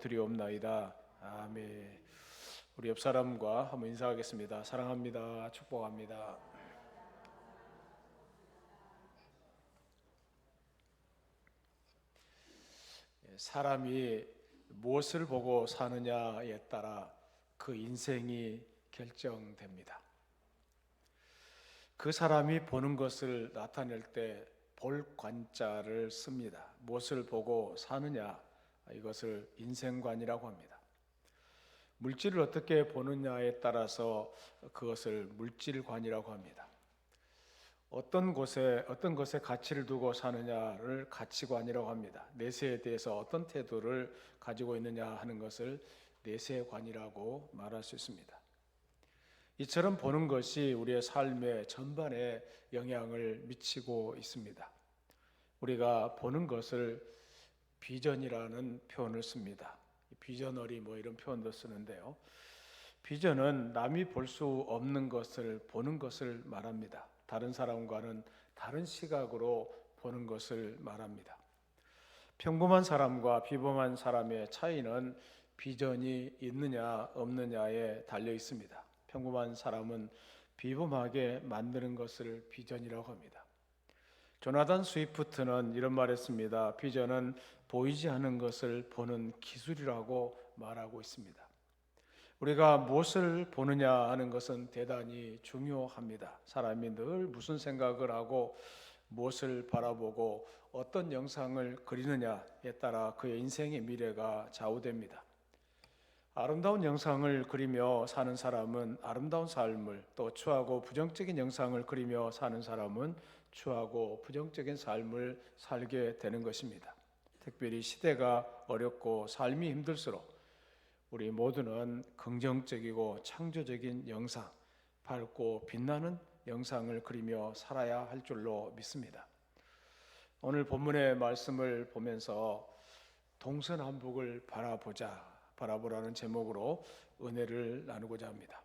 기도드리옵나이다. 아멘. 우리 옆 사람과 한번 인사하겠습니다. 사랑합니다. 축복합니다. 사람이 무엇을 보고 사느냐에 따라 그 인생이 결정됩니다. 그 사람이 보는 것을 나타낼 때 볼 관자를 씁니다. 무엇을 보고 사느냐, 이것을 인생관이라고 합니다. 물질을 어떻게 보느냐에 따라서 그것을 물질관이라고 합니다. 어떤 것에 가치를 두고 사느냐를 가치관이라고 합니다. 내세에 대해서 어떤 태도를 가지고 있느냐 하는 것을 내세관이라고 말할 수 있습니다. 이처럼 보는 것이 우리의 삶의 전반에 영향을 미치고 있습니다. 우리가 보는 것을 비전이라는 표현을 씁니다. 비저너리 이런 표현도 쓰는데요. 비전은 남이 볼 수 없는 것을 보는 것을 말합니다. 다른 사람과는 다른 시각으로 보는 것을 말합니다. 평범한 사람과 비범한 사람의 차이는 비전이 있느냐 없느냐에 달려 있습니다. 평범한 사람은 비범하게 만드는 것을 비전이라고 합니다. 조나단 스위프트는 이런 말을 했습니다. 비전은 보이지 않는 것을 보는 기술이라고 말하고 있습니다. 우리가 무엇을 보느냐 하는 것은 대단히 중요합니다. 사람이 늘 무슨 생각을 하고 무엇을 바라보고 어떤 영상을 그리느냐에 따라 그의 인생의 미래가 좌우됩니다. 아름다운 영상을 그리며 사는 사람은 아름다운 삶을, 또 추하고 부정적인 영상을 그리며 사는 사람은 추하고 부정적인 삶을 살게 되는 것입니다. 특별히 시대가 어렵고 삶이 힘들수록 우리 모두는 긍정적이고 창조적인 영상, 밝고 빛나는 영상을 그리며 살아야 할 줄로 믿습니다. 오늘 본문의 말씀을 보면서 동서남북을 바라보라는 제목으로 은혜를 나누고자 합니다.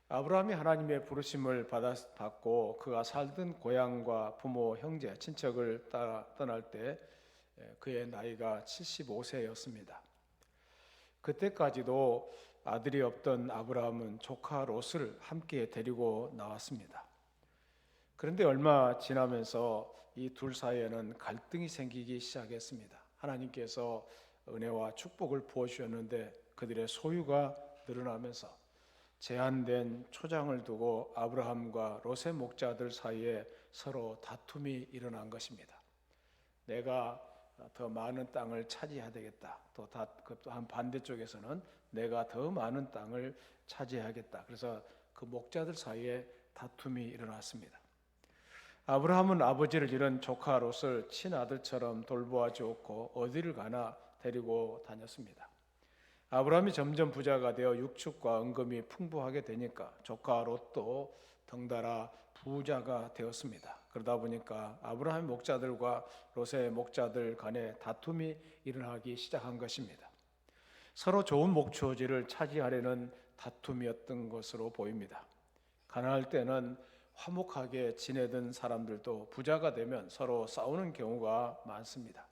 아브라함이 하나님의 부르심을 받고 그가 살던 고향과 부모, 형제, 친척을 따라 떠날 때 그의 나이가 75세였습니다. 그때까지도 아들이 없던 아브라함은 조카 롯을 함께 데리고 나왔습니다. 그런데 얼마 지나면서 이 둘 사이에는 갈등이 생기기 시작했습니다. 하나님께서 은혜와 축복을 부어주셨는데 그들의 소유가 늘어나면서 제한된 초장을 두고 아브라함과 롯의 목자들 사이에 서로 다툼이 일어난 것입니다. 내가 더 많은 땅을 차지해야 되겠다. 또 한 반대쪽에서는 내가 더 많은 땅을 차지해야겠다. 그래서 그 목자들 사이에 다툼이 일어났습니다. 아브라함은 아버지를 잃은 조카 롯을 친아들처럼 돌보아 주었고 어디를 가나 데리고 다녔습니다. 아브라함이 점점 부자가 되어 육축과 은금이 풍부하게 되니까 조카 롯도 덩달아 부자가 되었습니다. 그러다 보니까 아브라함의 목자들과 롯의 목자들 간에 다툼이 일어나기 시작한 것입니다. 서로 좋은 목초지를 차지하려는 다툼이었던 것으로 보입니다. 가난할 때는 화목하게 지내던 사람들도 부자가 되면 서로 싸우는 경우가 많습니다.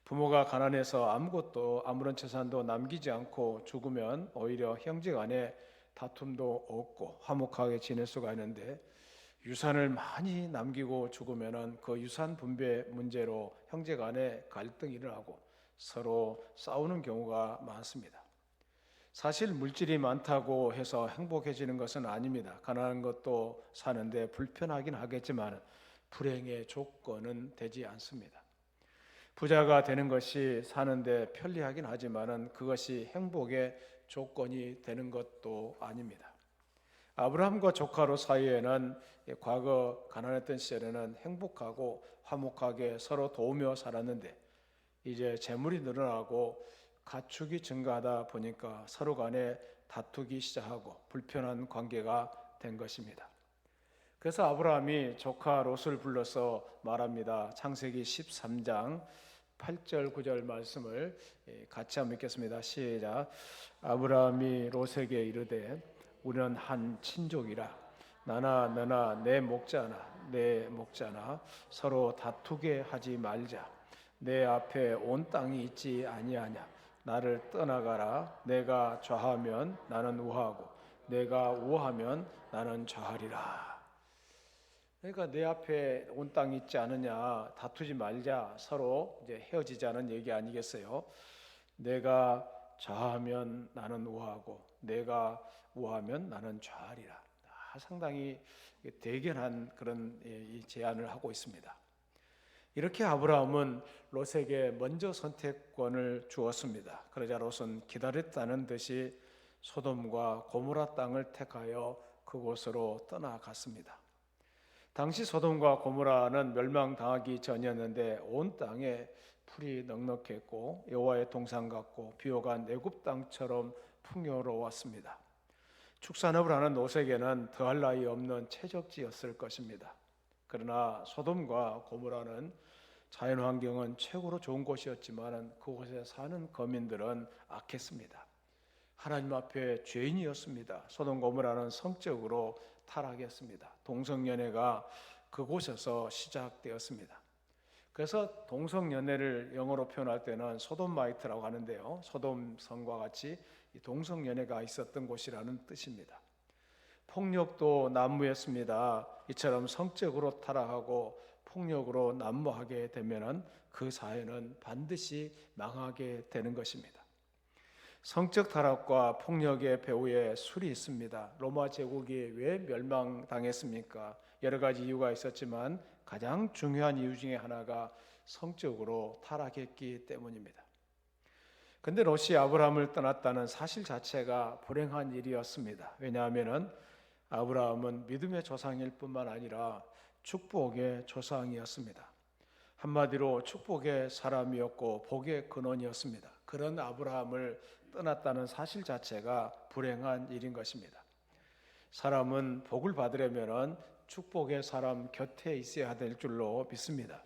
부모가 가난해서 아무런 재산도 남기지 않고 죽으면 오히려 형제 간에 다툼도 없고 화목하게 지낼 수가 있는데 유산을 많이 남기고 죽으면 그 유산 분배 문제로 형제 간에 갈등이 일어나고 서로 싸우는 경우가 많습니다. 사실 물질이 많다고 해서 행복해지는 것은 아닙니다. 가난한 것도 사는데 불편하긴 하겠지만 불행의 조건은 되지 않습니다. 부자가 되는 것이 사는데 편리하긴 하지만 그것이 행복의 조건이 되는 것도 아닙니다. 아브라함과 조카 롯 사이에는 과거 가난했던 시절에는 행복하고 화목하게 서로 도우며 살았는데 이제 재물이 늘어나고 가축이 증가하다 보니까 서로 간에 다투기 시작하고 불편한 관계가 된 것입니다. 그래서 아브라함이 조카 롯을 불러서 말합니다. 창세기 13장 8절 9절 말씀을 같이 한번 읽겠습니다. 시작. 아브라함이 롯에게 이르되 우리는 한 친족이라 나나 너나 내 목자나 내 목자나 서로 다투게 하지 말자. 내 앞에 온 땅이 있지 아니하냐. 나를 떠나가라. 내가 좌하면 나는 우하고 내가 우하면 나는 좌하리라. 그러니까 내 앞에 온 땅 있지 않느냐, 다투지 말자, 서로 이제 헤어지자는 얘기 아니겠어요? 내가 좌하면 나는 우하고 내가 우하면 나는 좌하리라. 상당히 대견한 그런 이 제안을 하고 있습니다. 이렇게 아브라함은 롯에게 먼저 선택권을 주었습니다. 그러자 롯은 기다렸다는 듯이 소돔과 고모라 땅을 택하여 그곳으로 떠나갔습니다. 당시 소돔과 고모라는 멸망당하기 전이었는데 온 땅에 풀이 넉넉했고 여호와의 동산 같고 비옥가 내굽 땅처럼 풍요로웠습니다. 축산업을 하는 롯에게는 더할 나위 없는 최적지였을 것입니다. 그러나 소돔과 고모라는 자연환경은 최고로 좋은 곳이었지만 그곳에 사는 거민들은 악했습니다. 하나님 앞에 죄인이었습니다. 소돔 고모라는 성적으로 타락했습니다. 동성연애가 그곳에서 시작되었습니다. 그래서 동성연애를 영어로 표현할 때는 소돔마이트라고 하는데요, 소돔 성과 같이 동성연애가 있었던 곳이라는 뜻입니다. 폭력도 난무했습니다. 이처럼 성적으로 타락하고 폭력으로 난무하게 되면 그 사회는 반드시 망하게 되는 것입니다. 성적 타락과 폭력의 배후에 술이 있습니다. 로마 제국이 왜 멸망당했습니까? 여러 가지 이유가 있었지만 가장 중요한 이유 중에 하나가 성적으로 타락했기 때문입니다. 그런데 롯이 아브라함을 떠났다는 사실 자체가 불행한 일이었습니다. 왜냐하면 아브라함은 믿음의 조상일 뿐만 아니라 축복의 조상이었습니다. 한마디로 축복의 사람이었고 복의 근원이었습니다. 그런 아브라함을 떠났다는 사실 자체가 불행한 일인 것입니다. 사람은 복을 받으려면 축복의 사람 곁에 있어야 될 줄로 믿습니다.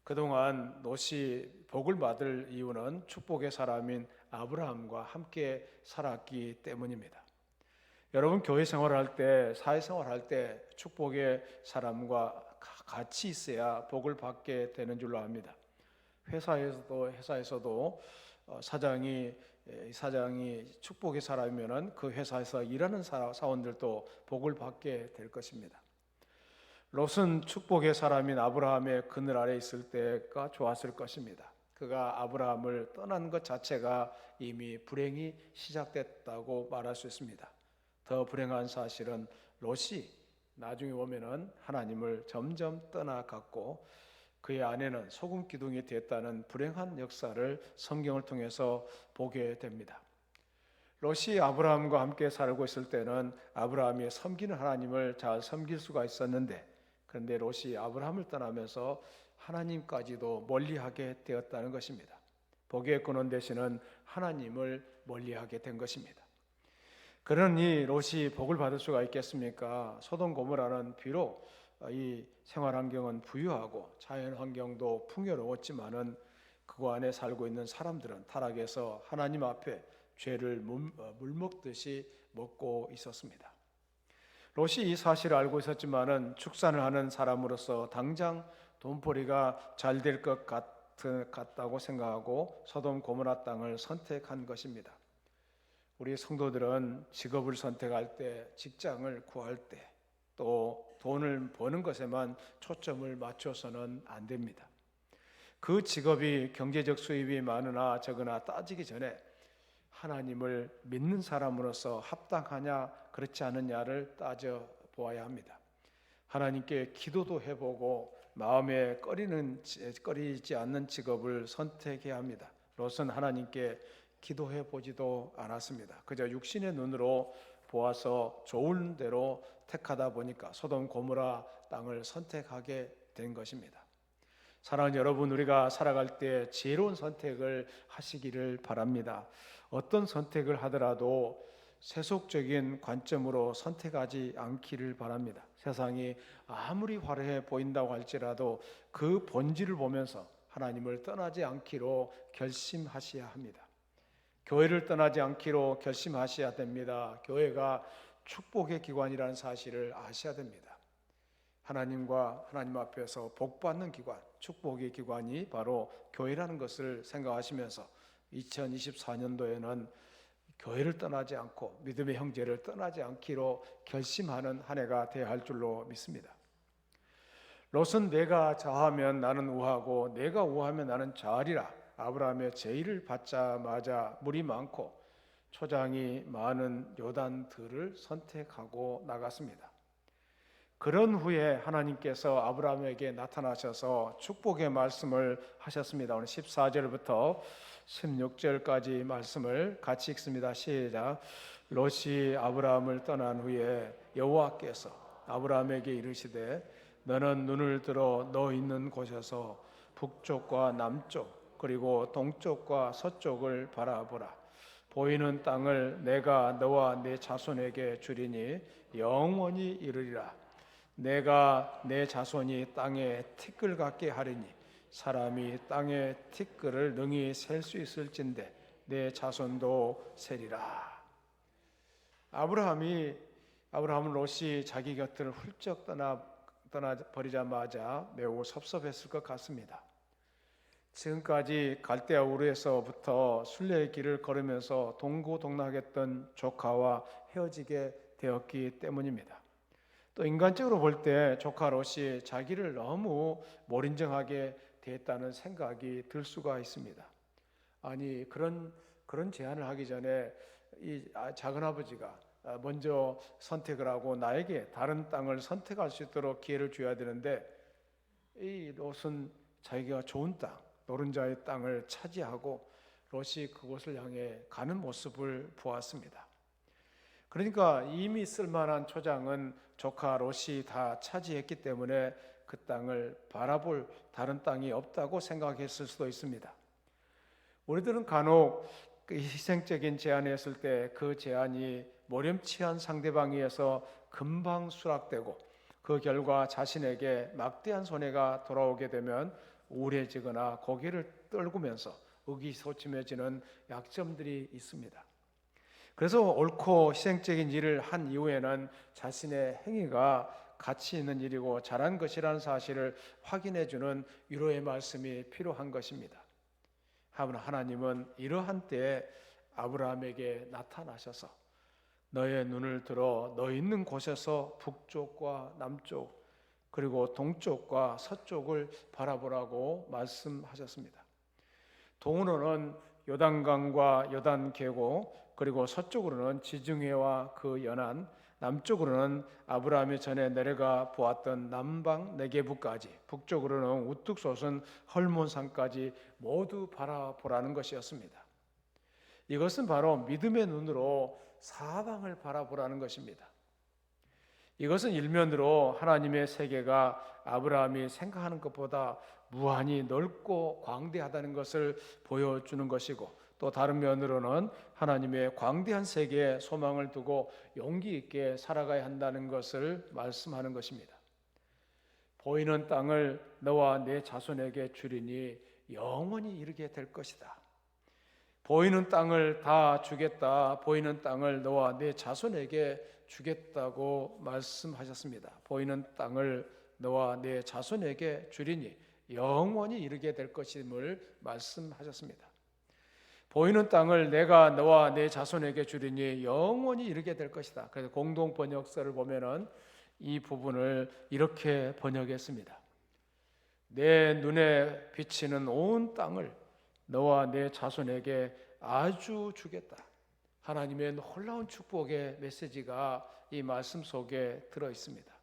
그동안 롯이 복을 받을 이유는 축복의 사람인 아브라함과 함께 살았기 때문입니다. 여러분 교회 생활할 때, 사회생활할 때 축복의 사람과 같이 있어야 복을 받게 되는 줄로 압니다. 회사에서도 사장이 축복의 사람이면 그 회사에서 일하는 사원들도 복을 받게 될 것입니다. 롯은 축복의 사람인 아브라함의 그늘 아래 있을 때가 좋았을 것입니다. 그가 아브라함을 떠난 것 자체가 이미 불행이 시작됐다고 말할 수 있습니다. 더 불행한 사실은 롯이 나중에 보면은 하나님을 점점 떠나갔고 그의 아내는 소금 기둥이 됐다는 불행한 역사를 성경을 통해서 보게 됩니다. 롯이 아브라함과 함께 살고 있을 때는 아브라함이 섬기는 하나님을 잘 섬길 수가 있었는데, 그런데 롯이 아브라함을 떠나면서 하나님까지도 멀리하게 되었다는 것입니다. 복의 근원 되시는 하나님을 멀리하게 된 것입니다. 그러니 롯이 복을 받을 수가 있겠습니까? 소돔 고모라는 비록 이 생활 환경은 부유하고 자연 환경도 풍요로웠지만은 그 안에 살고 있는 사람들은 타락해서 하나님 앞에 죄를 물먹듯이 먹고 있었습니다. 롯이 이 사실을 알고 있었지만은 축산을 하는 사람으로서 당장 돈벌이가 잘 될 것 같다고 생각하고 소돔 고모라 땅을 선택한 것입니다. 우리 성도들은 직업을 선택할 때, 직장을 구할 때, 또 돈을 버는 것에만 초점을 맞춰서는 안 됩니다. 그 직업이 경제적 수입이 많으나 적으나 따지기 전에 하나님을 믿는 사람으로서 합당하냐 그렇지 않느냐를 따져 보아야 합니다. 하나님께 기도도 해보고 마음에 꺼리지 않는 직업을 선택해야 합니다. 롯은 하나님께 기도해 보지도 않았습니다. 그저 육신의 눈으로 보아서 좋은 대로 택하다 보니까 소돔 고모라 땅을 선택하게 된 것입니다. 사랑하는 여러분, 우리가 살아갈 때 지혜로운 선택을 하시기를 바랍니다. 어떤 선택을 하더라도 세속적인 관점으로 선택하지 않기를 바랍니다. 세상이 아무리 화려해 보인다고 할지라도 그 본질을 보면서 하나님을 떠나지 않기로 결심하셔야 합니다. 교회를 떠나지 않기로 결심하셔야 됩니다. 교회가 축복의 기관이라는 사실을 아셔야 됩니다. 하나님과 하나님 앞에서 복받는 기관, 축복의 기관이 바로 교회라는 것을 생각하시면서 2024년도에는 교회를 떠나지 않고 믿음의 형제를 떠나지 않기로 결심하는 한 해가 되어야 할 줄로 믿습니다. 롯은 내가 좌하면 나는 우하고 내가 우하면 나는 좌하리라. 아브라함의 제의를 받자마자 물이 많고 초장이 많은 요단들을 선택하고 나갔습니다. 그런 후에 하나님께서 아브라함에게 나타나셔서 축복의 말씀을 하셨습니다. 오늘 14절부터 16절까지 말씀을 같이 읽습니다. 시작. 롯이 아브라함을 떠난 후에 여호와께서 아브라함에게 이르시되 너는 눈을 들어 너 있는 곳에서 북쪽과 남쪽 그리고 동쪽과 서쪽을 바라보라. 보이는 땅을 내가 너와 내 자손에게 주리니 영원히 이르리라. 내가 내 자손이 땅에 티끌 같게 하리니 사람이 땅에 티끌을 능히 셀 수 있을진데 내 자손도 세리라. 아브라함은 롯이 자기 곁을 훌쩍 떠나 버리자마자 매우 섭섭했을 것 같습니다. 지금까지 갈대아 우르에서부터 순례의 길을 걸으면서 동고동락했던 조카와 헤어지게 되었기 때문입니다. 또 인간적으로 볼 때 조카 롯이 자기를 너무 몰인정하게 됐다는 생각이 들 수가 있습니다. 아니 그런 제안을 하기 전에 이 작은 아버지가 먼저 선택을 하고 나에게 다른 땅을 선택할 수 있도록 기회를 줘야 되는데 이 롯은 자기가 좋은 땅, 노른자의 땅을 차지하고 롯이 그곳을 향해 가는 모습을 보았습니다. 그러니까 이미 쓸만한 초장은 조카 롯이 다 차지했기 때문에 그 땅을 바라볼 다른 땅이 없다고 생각했을 수도 있습니다. 우리들은 간혹 그 희생적인 제안을 했을 때 그 제안이 모렴치한 상대방에 의해서 금방 수락되고 그 결과 자신에게 막대한 손해가 돌아오게 되면 우울해지거나 고개를 떨구면서 의기소침해지는 약점들이 있습니다. 그래서 옳고 희생적인 일을 한 이후에는 자신의 행위가 가치 있는 일이고 잘한 것이라는 사실을 확인해주는 위로의 말씀이 필요한 것입니다. 하나님은 이러한 때에 아브라함에게 나타나셔서 너의 눈을 들어 너 있는 곳에서 북쪽과 남쪽 그리고 동쪽과 서쪽을 바라보라고 말씀하셨습니다. 동으로는 요단강과 요단 계곡 그리고 서쪽으로는 지중해와 그 연안 남쪽으로는 아브라함이 전에 내려가 보았던 남방 네게부까지 북쪽으로는 우뚝 솟은 헐몬산까지 모두 바라보라는 것이었습니다. 이것은 바로 믿음의 눈으로 사방을 바라보라는 것입니다. 이것은 일면으로 하나님의 세계가 아브라함이 생각하는 것보다 무한히 넓고 광대하다는 것을 보여주는 것이고 또 다른 면으로는 하나님의 광대한 세계에 소망을 두고 용기 있게 살아가야 한다는 것을 말씀하는 것입니다. 보이는 땅을 너와 내 자손에게 주리니 영원히 이르게 될 것이다. 보이는 땅을 다 주겠다. 보이는 땅을 너와 내 자손에게 주겠다고 말씀하셨습니다. 보이는 땅을 너와 내 자손에게 주리니 영원히 이르게 될 것임을 말씀하셨습니다. 보이는 땅을 내가 너와 내 자손에게 주리니 영원히 이르게 될 것이다. 그래서 공동 번역서를 보면은 이 부분을 이렇게 번역했습니다. 내 눈에 비치는 온 땅을 너와 내 자손에게 아주 주겠다. 하나님의 놀라운 축복의 메시지가 이 말씀 속에 들어 있습니다.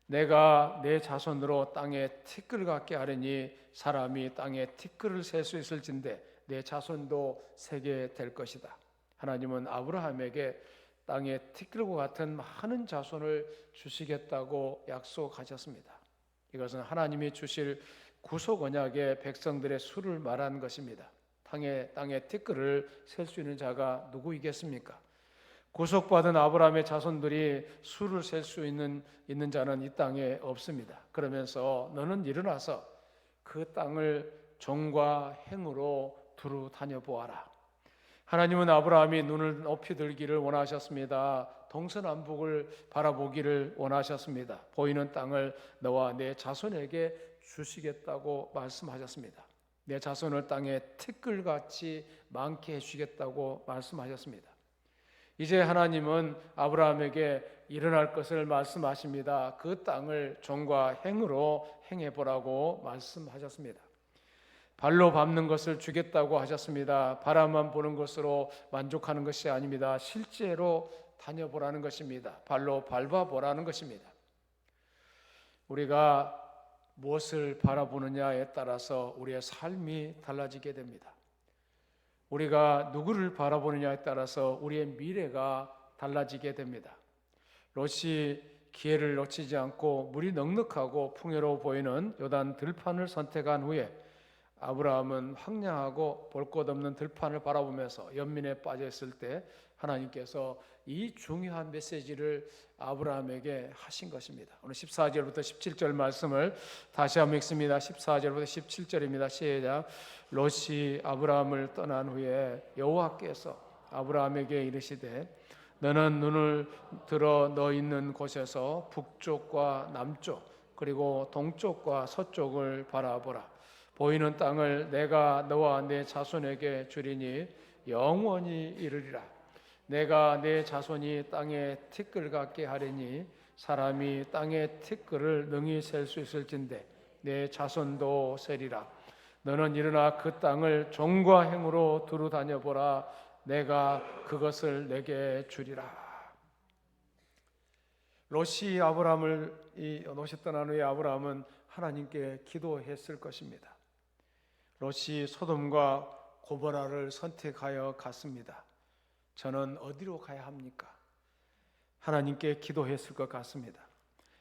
내가 내 자손으로 땅에 티끌 같게 하려니 사람이 땅에 티끌을 셀 수 있을진데 내 자손도 세게 될 것이다. 하나님은 아브라함에게 땅에 티끌과 같은 많은 자손을 주시겠다고 약속하셨습니다. 이것은 하나님이 주실 구속 언약의 백성들의 수를 말하는 것입니다. 땅에 티끌을 셀 수 있는 자가 누구이겠습니까? 구속받은 아브라함의 자손들이 수를 셀 수 있는 자는 이 땅에 없습니다. 그러면서 너는 일어나서 그 땅을 정과 행으로 두루 다녀보아라. 하나님은 아브라함이 눈을 높이 들기를 원하셨습니다. 동서남북을 바라보기를 원하셨습니다. 보이는 땅을 너와 내 자손에게 주시겠다고 말씀하셨습니다. 내 자손을 땅에 티끌같이 많게 해주겠다고 말씀하셨습니다. 이제 하나님은 아브라함에게 일어날 것을 말씀하십니다. 그 땅을 종과 행으로 행해보라고 말씀하셨습니다. 발로 밟는 것을 주겠다고 하셨습니다. 바라만 보는 것으로 만족하는 것이 아닙니다. 실제로 다녀보라는 것입니다. 발로 밟아보라는 것입니다. 우리가 무엇을 바라보느냐에 따라서 우리의 삶이 달라지게 됩니다. 우리가 누구를 바라보느냐에 따라서 우리의 미래가 달라지게 됩니다. 롯이 기회를 놓치지 않고 물이 넉넉하고 풍요로워 보이는 요단 들판을 선택한 후에 아브라함은 황량하고 볼 것 없는 들판을 바라보면서 연민에 빠져 있을 때 하나님께서 이 중요한 메시지를 아브라함에게 하신 것입니다. 오늘 14절부터 17절 말씀을 다시 한번 읽습니다. 14절부터 17절입니다. 시작. 롯이 아브라함을 떠난 후에 여호와께서 아브라함에게 이르시되 너는 눈을 들어 너 있는 곳에서 북쪽과 남쪽 그리고 동쪽과 서쪽을 바라보라. 보이는 땅을 내가 너와 내 자손에게 주리니 영원히 이르리라. 내가 내 자손이 땅에 티끌 같게 하리니 사람이 땅에 티끌을 능히 셀 수 있을진데 내 자손도 세리라. 너는 일어나 그 땅을 종과 행으로 두루 다녀보라. 내가 그것을 내게 주리라. 롯이 떠난 후에 아브라함은 하나님께 기도했을 것입니다. 롯이 소돔과 고모라를 선택하여 갔습니다. 저는 어디로 가야 합니까? 하나님께 기도했을 것 같습니다.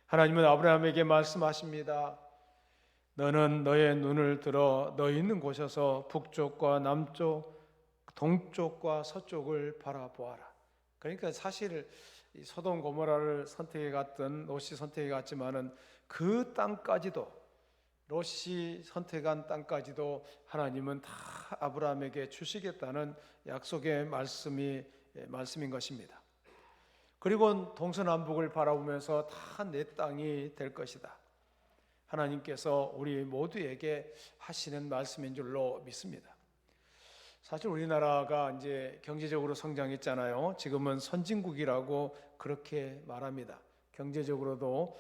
하나님은 아브라함에게 말씀하십니다. 너는 너의 눈을 들어 너 있는 곳에서 북쪽과 남쪽, 동쪽과 서쪽을 바라보아라. 그러니까 사실 소돔 고모라를 선택해 갔던 롯이 선택해 갔지만은 그 땅까지도 롯이 선택한 땅까지도 하나님은 다 아브라함에게 주시겠다는 약속의 말씀인 것입니다. 그리고 동서남북을 바라보면서 다 내 땅이 될 것이다. 하나님께서 우리 모두에게 하시는 말씀인 줄로 믿습니다. 사실 우리나라가 이제 경제적으로 성장했잖아요. 지금은 선진국이라고 그렇게 말합니다. 경제적으로도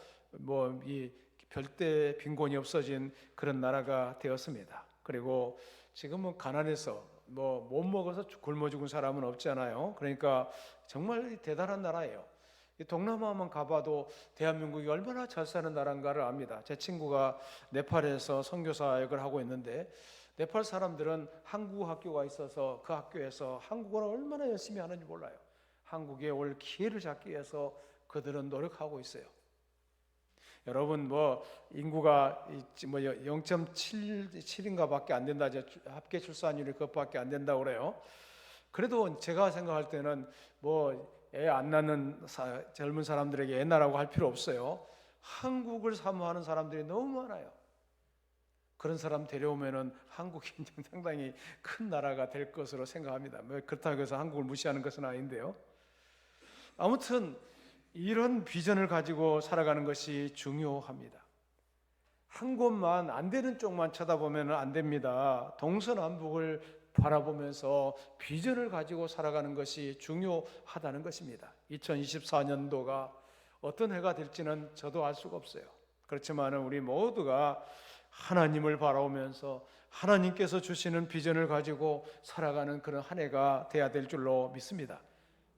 이 별대 빈곤이 없어진 그런 나라가 되었습니다. 그리고 지금은 가난해서 못 먹어서 굶어 죽은 사람은 없잖아요. 그러니까 정말 대단한 나라예요. 동남아만 가봐도 대한민국이 얼마나 잘 사는 나라인가를 압니다. 제 친구가 네팔에서 선교사역을 하고 있는데 네팔 사람들은 한국 학교가 있어서 그 학교에서 한국어를 얼마나 열심히 하는지 몰라요. 한국에 올 기회를 잡기 위해서 그들은 노력하고 있어요. 여러분 인구가 0.7인가 밖에 안 된다. 합계 출산율이 그것밖에 안 된다고 그래요. 그래도 제가 생각할 때는 애 안 낳는 젊은 사람들에게 애 낳으라고 할 필요 없어요. 한국을 사모하는 사람들이 너무 많아요. 그런 사람 데려오면은 한국이 상당히 큰 나라가 될 것으로 생각합니다. 그렇다고 해서 한국을 무시하는 것은 아닌데요. 아무튼 이런 비전을 가지고 살아가는 것이 중요합니다. 한 곳만 안 되는 쪽만 쳐다보면 안 됩니다. 동서남북을 바라보면서 비전을 가지고 살아가는 것이 중요하다는 것입니다. 2024년도가 어떤 해가 될지는 저도 알 수가 없어요. 그렇지만 우리 모두가 하나님을 바라보면서 하나님께서 주시는 비전을 가지고 살아가는 그런 한 해가 돼야 될 줄로 믿습니다.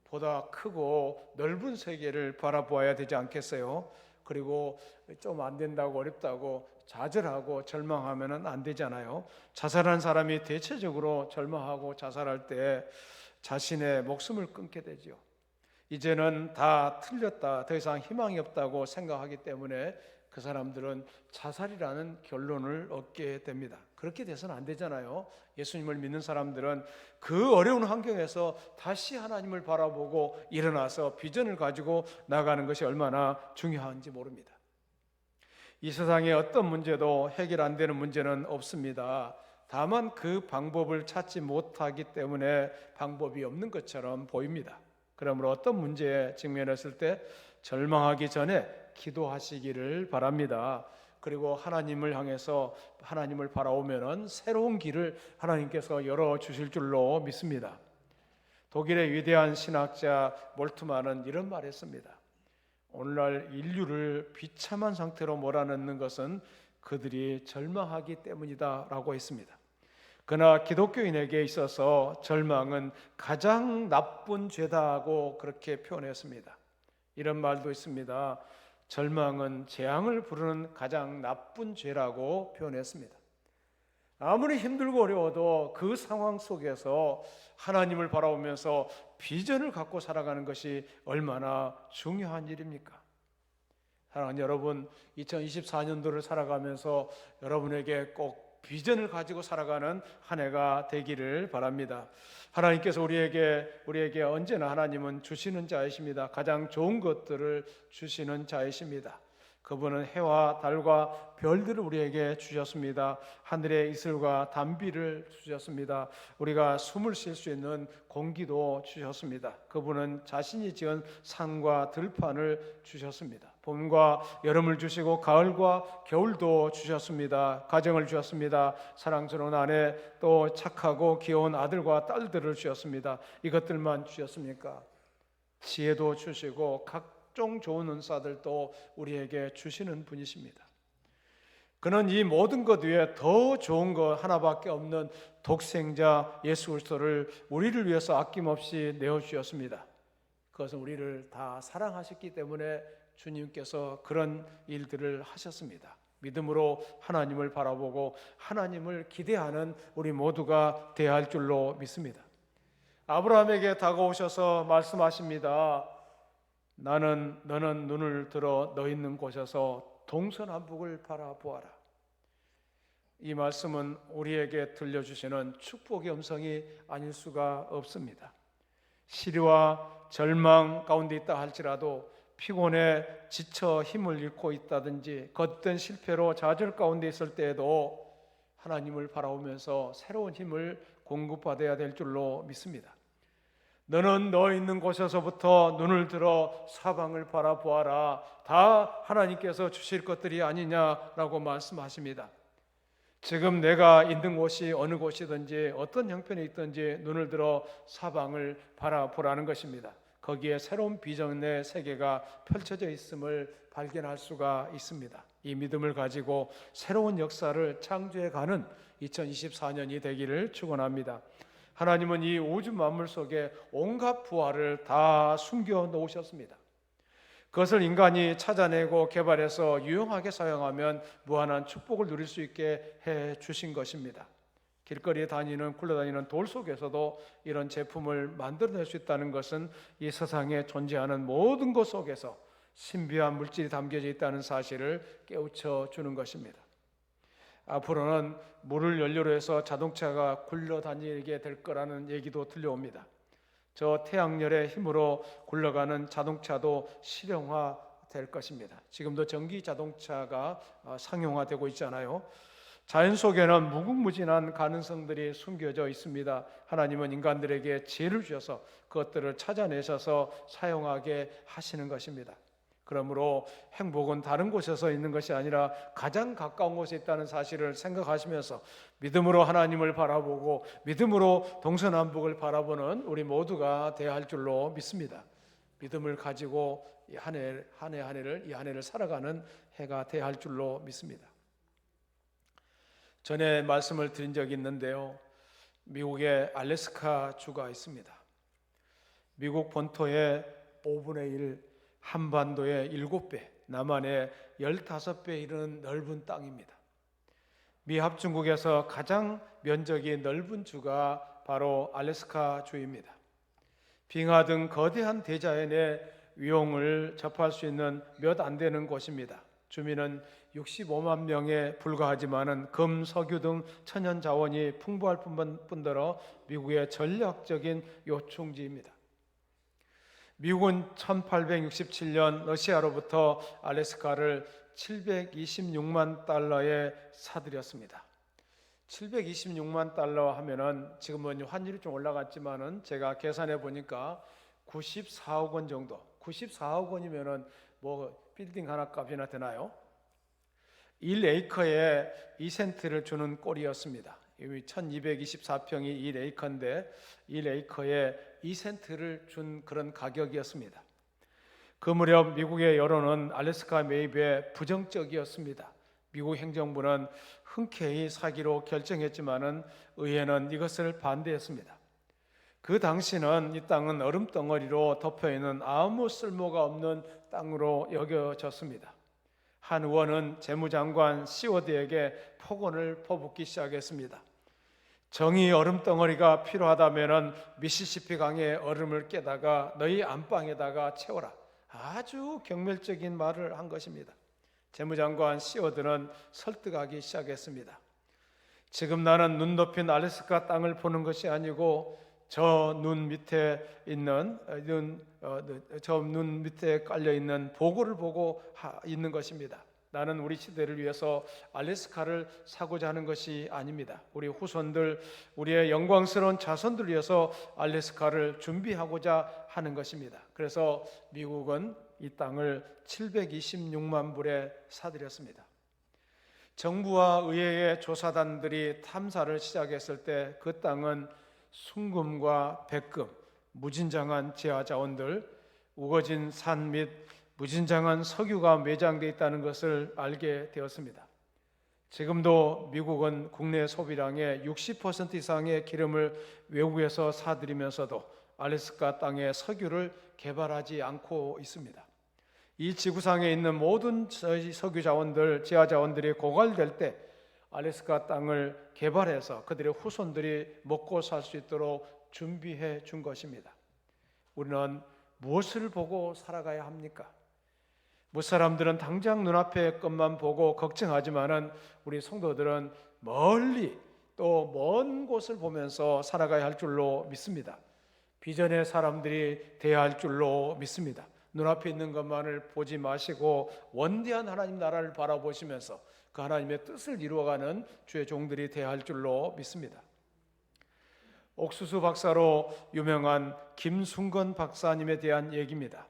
보다 크고 넓은 세계를 바라보아야 되지 않겠어요? 그리고 좀 안 된다고 어렵다고 좌절하고 절망하면 안 되잖아요. 자살한 사람이 대체적으로 절망하고 자살할 때 자신의 목숨을 끊게 되죠. 이제는 다 틀렸다, 더 이상 희망이 없다고 생각하기 때문에 그 사람들은 자살이라는 결론을 얻게 됩니다. 그렇게 돼서는 안 되잖아요. 예수님을 믿는 사람들은 그 어려운 환경에서 다시 하나님을 바라보고 일어나서 비전을 가지고 나가는 것이 얼마나 중요한지 모릅니다. 이 세상에 어떤 문제도 해결 안 되는 문제는 없습니다. 다만 그 방법을 찾지 못하기 때문에 방법이 없는 것처럼 보입니다. 그러므로 어떤 문제에 직면했을 때 절망하기 전에 기도하시기를 바랍니다. 그리고 하나님을 향해서 하나님을 바라오면은 새로운 길을 하나님께서 열어 주실 줄로 믿습니다. 독일의 위대한 신학자 몰트만은 이런 말했습니다. 오늘날 인류를 비참한 상태로 몰아넣는 것은 그들이 절망하기 때문이다라고 했습니다. 그러나 기독교인에게 있어서 절망은 가장 나쁜 죄다고 그렇게 표현했습니다. 이런 말도 있습니다. 절망은 재앙을 부르는 가장 나쁜 죄라고 표현했습니다. 아무리 힘들고 어려워도 그 상황 속에서 하나님을 바라보면서 비전을 갖고 살아가는 것이 얼마나 중요한 일입니까? 사랑하는 여러분, 2024년도를 살아가면서 여러분에게 꼭 비전을 가지고 살아가는 한 해가 되기를 바랍니다. 하나님께서 우리에게 언제나 하나님은 주시는 자이십니다. 가장 좋은 것들을 주시는 자이십니다. 그분은 해와 달과 별들을 우리에게 주셨습니다. 하늘의 이슬과 단비를 주셨습니다. 우리가 숨을 쉴 수 있는 공기도 주셨습니다. 그분은 자신이 지은 산과 들판을 주셨습니다. 봄과 여름을 주시고 가을과 겨울도 주셨습니다. 가정을 주셨습니다. 사랑스러운 아내, 또 착하고 귀여운 아들과 딸들을 주셨습니다. 이것들만 주셨습니까? 지혜도 주시고 각종 좋은 은사들도 우리에게 주시는 분이십니다. 그는 이 모든 것 위에 더 좋은 것 하나밖에 없는 독생자 예수 그리스도를 우리를 위해서 아낌없이 내어주셨습니다. 그것은 우리를 다 사랑하셨기 때문에 주님께서 그런 일들을 하셨습니다. 믿음으로 하나님을 바라보고 하나님을 기대하는 우리 모두가 되어야 할 줄로 믿습니다. 아브라함에게 다가오셔서 말씀하십니다. 너는 눈을 들어 너 있는 곳에서 동서남북을 바라보아라. 이 말씀은 우리에게 들려주시는 축복의 음성이 아닐 수가 없습니다. 시리와 절망 가운데 있다 할지라도 피곤해 지쳐 힘을 잃고 있다든지 걷던 실패로 좌절 가운데 있을 때에도 하나님을 바라보면서 새로운 힘을 공급받아야 될 줄로 믿습니다. 너는 너 있는 곳에서부터 눈을 들어 사방을 바라보아라. 다 하나님께서 주실 것들이 아니냐라고 말씀하십니다. 지금 내가 있는 곳이 어느 곳이든지 어떤 형편에 있든지 눈을 들어 사방을 바라보라는 것입니다. 거기에 새로운 비전의 세계가 펼쳐져 있음을 발견할 수가 있습니다. 이 믿음을 가지고 새로운 역사를 창조해가는 2024년이 되기를 축원합니다. 하나님은 이 우주 만물 속에 온갖 부활을 다 숨겨 놓으셨습니다. 그것을 인간이 찾아내고 개발해서 유용하게 사용하면 무한한 축복을 누릴 수 있게 해 주신 것입니다. 길거리에 굴러다니는 돌 속에서도 이런 제품을 만들어낼 수 있다는 것은 이 세상에 존재하는 모든 것 속에서 신비한 물질이 담겨져 있다는 사실을 깨우쳐 주는 것입니다. 앞으로는 물을 연료로 해서 자동차가 굴러다니게 될 거라는 얘기도 들려옵니다. 저 태양열의 힘으로 굴러가는 자동차도 실용화 될 것입니다. 지금도 전기 자동차가 상용화되고 있잖아요. 자연 속에는 무궁무진한 가능성들이 숨겨져 있습니다. 하나님은 인간들에게 지혜를 주셔서 그것들을 찾아내셔서 사용하게 하시는 것입니다. 그러므로 행복은 다른 곳에서 있는 것이 아니라 가장 가까운 곳에 있다는 사실을 생각하시면서 믿음으로 하나님을 바라보고 믿음으로 동서남북을 바라보는 우리 모두가 되어야 할 줄로 믿습니다. 믿음을 가지고 이 한 해를 살아가는 해가 되어야 할 줄로 믿습니다. 전에 말씀을 드린 적이 있는데요. 미국의 알래스카 주가 있습니다. 미국 본토의 5분의 1, 한반도의 7배, 남한의 15배에 이르는 넓은 땅입니다. 미 합중국에서 가장 면적이 넓은 주가 바로 알래스카 주입니다. 빙하 등 거대한 대자연의 위용을 접할 수 있는 몇 안 되는 곳입니다. 주민은 65만 명에 불과하지만은 금, 석유 등 천연 자원이 풍부할 뿐더러 미국의 전략적인 요충지입니다. 미국은 1867년 러시아로부터 알래스카를 726만 달러에 사들였습니다. 726만 달러 하면은 지금은 환율이 좀 올라갔지만은 제가 계산해 보니까 94억 원 정도. 94억 원이면은 뭐 빌딩 하나 값이나 되나요? 1에이커에 2센트를 주는 꼴이었습니다. 1224평이 1에이커인데 1에이커에 2센트를 준 그런 가격이었습니다. 그 무렵 미국의 여론은 알래스카 매입에 부정적이었습니다. 미국 행정부는 흔쾌히 사기로 결정했지만은 의회는 이것을 반대했습니다. 그 당시는 이 땅은 얼음덩어리로 덮여있는 아무 쓸모가 없는 땅으로 여겨졌습니다. 한 의원은 재무장관 시워드에게 폭언을 퍼붓기 시작했습니다. 정의 얼음덩어리가 필요하다면 미시시피 강의 얼음을 깨다가 너희 안방에다가 채워라. 아주 경멸적인 말을 한 것입니다. 재무장관 시워드는 설득하기 시작했습니다. 지금 나는 눈 높인 알래스카 땅을 보는 것이 아니고 저 눈 밑에 있는 저 눈 밑에 깔려 있는 보고를 보고 있는 것입니다. 나는 우리 시대를 위해서 알래스카를 사고자 하는 것이 아닙니다. 우리 후손들, 우리의 영광스러운 자손들을 위해서 알래스카를 준비하고자 하는 것입니다. 그래서 미국은 이 땅을 726만 불에 사들였습니다. 정부와 의회의 조사단들이 탐사를 시작했을 때 그 땅은 순금과 백금, 무진장한 지하자원들, 우거진 산 및 무진장한 석유가 매장되어 있다는 것을 알게 되었습니다. 지금도 미국은 국내 소비량의 60% 이상의 기름을 외국에서 사들이면서도 알래스카 땅에 석유를 개발하지 않고 있습니다. 이 지구상에 있는 모든 석유 자원들, 지하 자원들이 고갈될 때 알래스카 땅을 개발해서 그들의 후손들이 먹고 살 수 있도록 준비해 준 것입니다. 우리는 무엇을 보고 살아가야 합니까? 무사람들은 당장 눈앞의 것만 보고 걱정하지만은 우리 성도들은 멀리 또 먼 곳을 보면서 살아가야 할 줄로 믿습니다. 비전의 사람들이 되어야 할 줄로 믿습니다. 눈앞에 있는 것만을 보지 마시고 원대한 하나님 나라를 바라보시면서 그 하나님의 뜻을 이루어가는 주의 종들이 되어야 할 줄로 믿습니다. 옥수수 박사로 유명한 김순건 박사님에 대한 얘기입니다.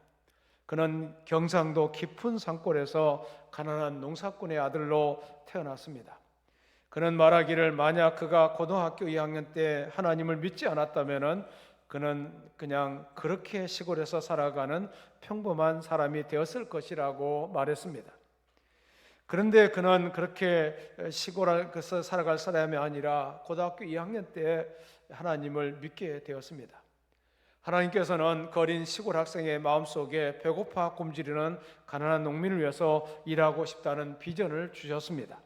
그는 경상도 깊은 산골에서 가난한 농사꾼의 아들로 태어났습니다. 그는 말하기를 만약 그가 고등학교 2학년 때 하나님을 믿지 않았다면 그는 그냥 그렇게 시골에서 살아가는 평범한 사람이 되었을 것이라고 말했습니다. 그런데 그는 그렇게 시골에서 살아갈 사람이 아니라 고등학교 2학년 때 하나님을 믿게 되었습니다. 하나님께서는 그 어린 시골 학생의 마음속에 배고파 굶주리는 가난한 농민을 위해서 일하고 싶다는 비전을 주셨습니다.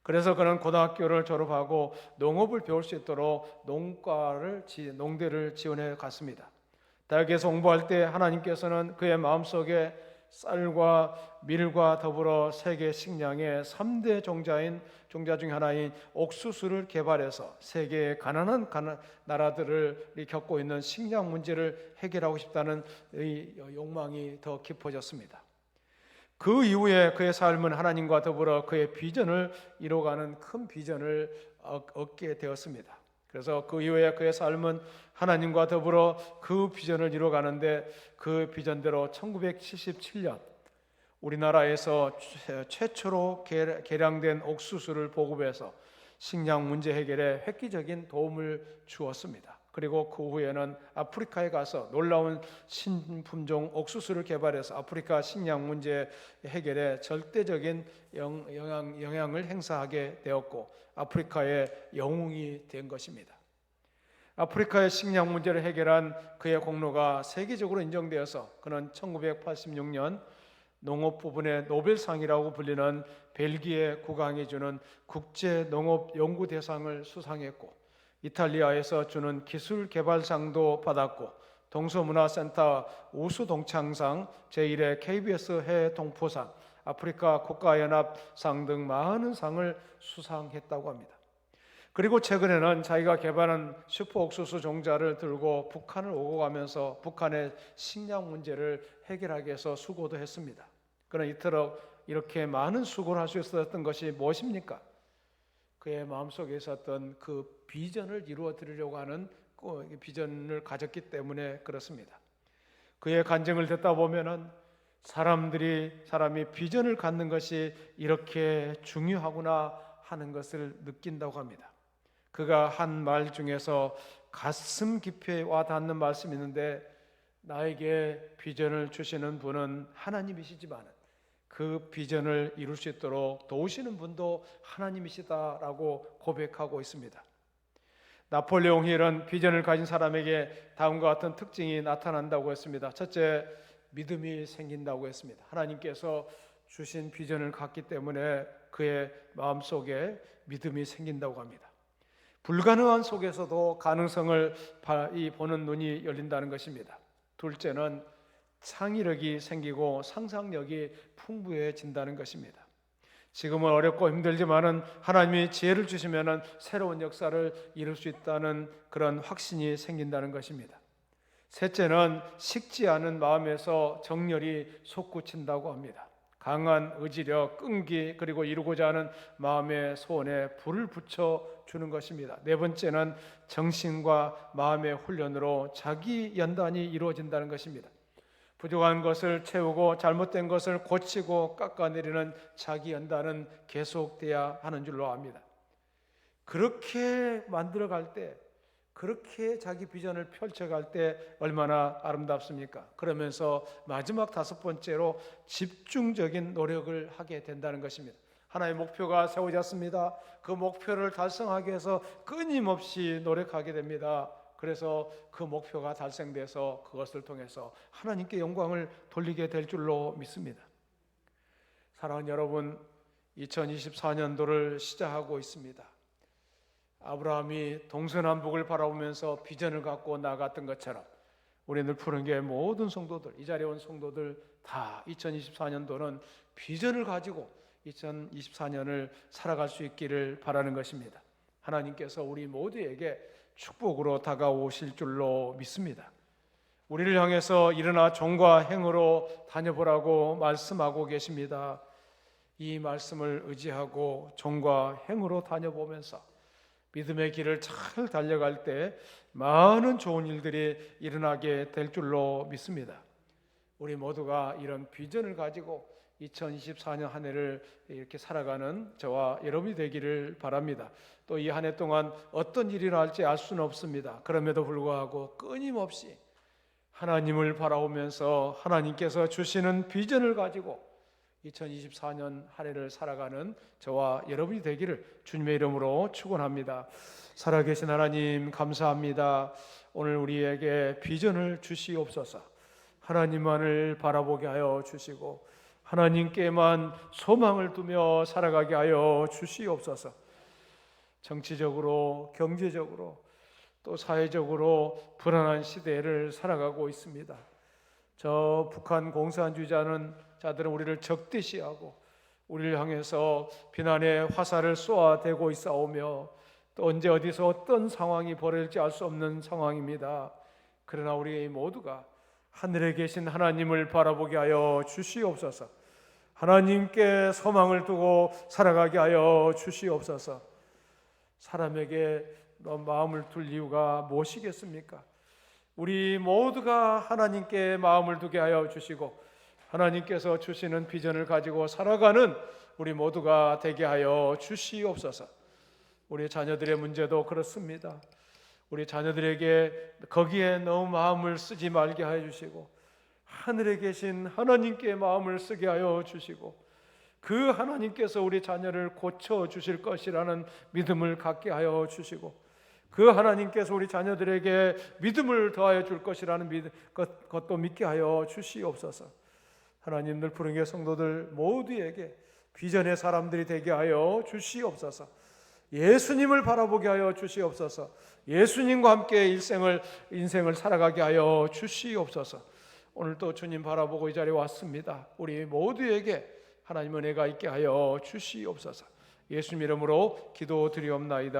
그래서 그는 고등학교를 졸업하고 농업을 배울 수 있도록 농대를 지원해 갔습니다. 대학에서 공부할 때 하나님께서는 그의 마음속에 쌀과 밀과 더불어 세계 식량의 3대 종자 중 하나인 옥수수를 개발해서 세계의 가난한 나라들을 겪고 있는 식량 문제를 해결하고 싶다는 욕망이 더 깊어졌습니다. 그 이후에 그의 삶은 하나님과 더불어 그의 비전을 이뤄가는 큰 비전을 얻게 되었습니다. 그래서 그 이후에 그의 삶은 하나님과 더불어 그 비전을 이뤄가는데 그 비전대로 1977년 우리나라에서 최초로 개량된 옥수수를 보급해서 식량 문제 해결에 획기적인 도움을 주었습니다. 그리고 그 후에는 아프리카에 가서 놀라운 신품종 옥수수를 개발해서 아프리카 식량 문제 해결에 절대적인 영향을 행사하게 되었고 아프리카의 영웅이 된 것입니다. 아프리카의 식량 문제를 해결한 그의 공로가 세계적으로 인정되어서 그는 1986년 농업 부분의 노벨상이라고 불리는 벨기에 국왕이 주는 국제농업연구대상을 수상했고 이탈리아에서 주는 기술개발상도 받았고 동서문화센터 우수동창상, 제1회 KBS 해외동포상, 아프리카 국가연합상 등 많은 상을 수상했다고 합니다. 그리고 최근에는 자기가 개발한 슈퍼옥수수 종자를 들고 북한을 오고 가면서 북한의 식량 문제를 해결하기 위해서 수고도 했습니다. 그러나 이토록 이렇게 많은 수고를 할 수 있었던 것이 무엇입니까? 그의 마음속에 있었던 그 비전을 이루어 드리려고 하는 비전을 가졌기 때문에 그렇습니다. 그의 간증을 듣다 보면은 사람이 비전을 갖는 것이 이렇게 중요하구나 하는 것을 느낀다고 합니다. 그가 한 말 중에서 가슴 깊이 와 닿는 말씀이 있는데, 나에게 비전을 주시는 분은 하나님이시지만 그 비전을 이룰 수 있도록 도우시는 분도 하나님이시다라고 고백하고 있습니다. 나폴레옹 힐은 비전을 가진 사람에게 다음과 같은 특징이 나타난다고 했습니다. 첫째, 믿음이 생긴다고 했습니다. 하나님께서 주신 비전을 갖기 때문에 그의 마음속에 믿음이 생긴다고 합니다. 불가능한 속에서도 가능성을 보는 눈이 열린다는 것입니다. 둘째는 창의력이 생기고 상상력이 풍부해진다는 것입니다. 지금은 어렵고 힘들지만은 하나님이 지혜를 주시면은 새로운 역사를 이룰 수 있다는 그런 확신이 생긴다는 것입니다. 셋째는 식지 않은 마음에서 정열이 솟구친다고 합니다. 강한 의지력, 끈기, 그리고 이루고자 하는 마음의 소원에 불을 붙여주는 것입니다. 네 번째는 정신과 마음의 훈련으로 자기 연단이 이루어진다는 것입니다. 부족한 것을 채우고 잘못된 것을 고치고 깎아내리는 자기 연단은 계속돼야 하는 줄로 압니다. 그렇게 만들어갈 때, 그렇게 자기 비전을 펼쳐갈 때 얼마나 아름답습니까? 그러면서 마지막 다섯 번째로 집중적인 노력을 하게 된다는 것입니다. 하나의 목표가 세워졌습니다. 그 목표를 달성하기 위해서 끊임없이 노력하게 됩니다. 그래서 그 목표가 달성돼서 그것을 통해서 하나님께 영광을 돌리게 될 줄로 믿습니다. 사랑하는 여러분, 2024년도를 시작하고 있습니다. 아브라함이 동서남북을 바라보면서 비전을 갖고 나갔던 것처럼 우리 늘푸른교회 모든 성도들, 이 자리에 온 성도들 다 2024년도는 비전을 가지고 2024년을 살아갈 수 있기를 바라는 것입니다. 하나님께서 우리 모두에게 축복으로 다가오실 줄로 믿습니다. 우리를 향해서 일어나 종과 행으로 다녀보라고 말씀하고 계십니다. 이 말씀을 의지하고 종과 행으로 다녀보면서 믿음의 길을 잘 달려갈 때 많은 좋은 일들이 일어나게 될 줄로 믿습니다. 우리 모두가 이런 비전을 가지고 2024년 한 해를 이렇게 살아가는 저와 여러분이 되기를 바랍니다. 또 이 한 해 동안 어떤 일이 일어날지 알 수는 없습니다. 그럼에도 불구하고 끊임없이 하나님을 바라보면서 하나님께서 주시는 비전을 가지고 2024년 한 해를 살아가는 저와 여러분이 되기를 주님의 이름으로 축원합니다. 살아계신 하나님 감사합니다. 오늘 우리에게 비전을 주시옵소서. 하나님만을 바라보게 하여 주시고 하나님께만 소망을 두며 살아가게 하여 주시옵소서. 정치적으로, 경제적으로, 또 사회적으로 불안한 시대를 살아가고 있습니다. 저 북한 공산주의자는 자들은 우리를 적대시하고 우리를 향해서 비난의 화살을 쏘아대고 있사오며 또 언제 어디서 어떤 상황이 벌어질지 알 수 없는 상황입니다. 그러나 우리 모두가 하늘에 계신 하나님을 바라보게 하여 주시옵소서. 하나님께 소망을 두고 살아가게 하여 주시옵소서. 사람에게 마음을 둘 이유가 무엇이겠습니까? 우리 모두가 하나님께 마음을 두게 하여 주시고 하나님께서 주시는 비전을 가지고 살아가는 우리 모두가 되게 하여 주시옵소서. 우리 자녀들의 문제도 그렇습니다. 우리 자녀들에게 거기에 너무 마음을 쓰지 말게 하여 주시고 하늘에 계신 하나님께 마음을 쓰게 하여 주시고 그 하나님께서 우리 자녀를 고쳐 주실 것이라는 믿음을 갖게 하여 주시고 그 하나님께서 우리 자녀들에게 믿음을 더하여 줄 것이라는 것도 믿게 하여 주시옵소서. 하나님 늘푸른교회 성도들 모두에게 비전의 사람들이 되게 하여 주시옵소서. 예수님을 바라보게 하여 주시옵소서. 예수님과 함께 인생을 살아가게 하여 주시옵소서. 오늘 또 주님 바라보고 이 자리에 왔습니다. 우리 모두에게 하나님 은혜가 있게 하여 주시옵소서. 예수님 이름으로 기도드리옵나이다.